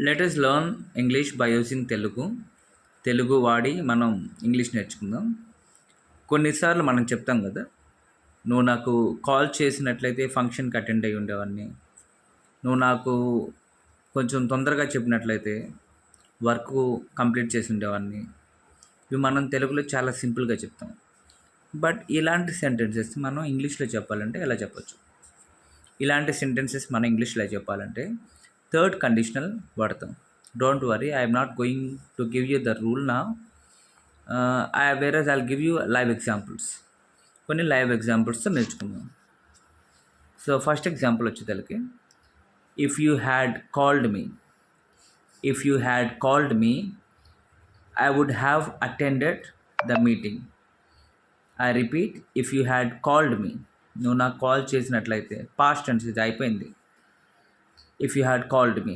Let us learn English by using Telugu వాడి మనం English నేర్చుకుందాం. కొన్నిసార్లు మనం చెప్తాం కదా, నువ్వు నాకు కాల్ చేసినట్లయితే ఫంక్షన్కి అటెండ్ అయ్యి ఉండేవాడిని, నువ్వు నాకు కొంచెం తొందరగా చెప్పినట్లయితే వర్క్ కంప్లీట్ చేసి ఉండేవాడిని. ఇవి మనం తెలుగులో చాలా సింపుల్గా చెప్తాం. బట్ ఇలాంటి సెంటెన్సెస్ మనం ఇంగ్లీష్లో చెప్పాలంటే ఎలా చెప్పచ్చు? ఇలాంటి సెంటెన్సెస్ మనం ఇంగ్లీష్లో చెప్పాలంటే థర్డ్ కండిషనల్ వాడతాం. Don't worry, I'm not going to give you the rule నా, whereas I'll give you live examples. కొన్ని లైవ్ ఎగ్జాంపుల్స్తో నేర్చుకుందాం. సో ఫస్ట్ ఎగ్జాంపుల్ వచ్చేసరికి, if you had called me I would have attended the meeting. I repeat, if you had called me, నువ్వు నాకు call చేసినట్లయితే, past tense ఇది అయిపోయింది. If you had called me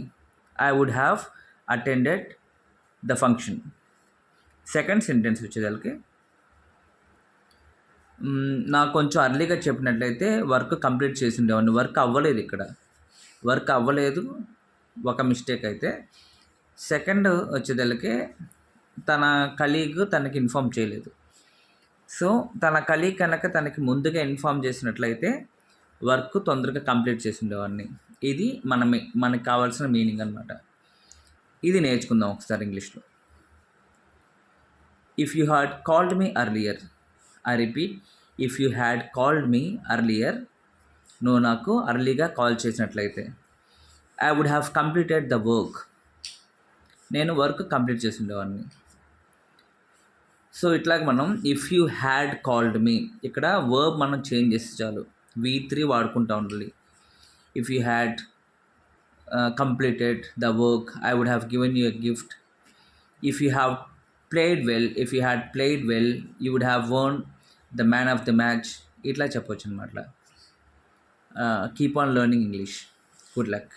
I would have attended the function. Second sentence వచ్చేదానికి, నాకు కొంచెం అర్లీగా చెప్పినట్లయితే వర్క్ కంప్లీట్ చేసి ఉండేవాడిని. వర్క్ అవ్వలేదు, ఒక మిస్టేక్ అయితే. సెకండ్ వచ్చేదానికి, తన కలీగ్ తనకి ఇన్ఫామ్ చేయలేదు. సో తన కలీగ్ కనుక తనకి ముందుగా ఇన్ఫామ్ చేసినట్లయితే వర్క్ తొందరగా కంప్లీట్ చేసి ఉండేవాడిని. ఇది మనకి కావాల్సిన మీనింగ్ అనమాట. ఇది నేర్చుకుందాం ఒకసారి ఇంగ్లీష్లో. If you had called me earlier, I repeat, if you had called me earlier, నువ్వు నాకు అర్లీగా కాల్ చేసినట్లయితే. I would have completed the work, నేను వర్క్ కంప్లీట్ చేసి ఉండేవాడిని. సో ఇట్లాగ మనం if you had called me, ఇక్కడ వర్బ్ మనం చేంజ్ చేస్తే చాలు, V3 వాడుకుంటూ ఉండాలి. If you had completed the work, I would have given you a gift. If you have played well, you would have won the man of the match. ఇట్లా చెప్పొచ్చు అనమాట. Keep on learning English. Good luck.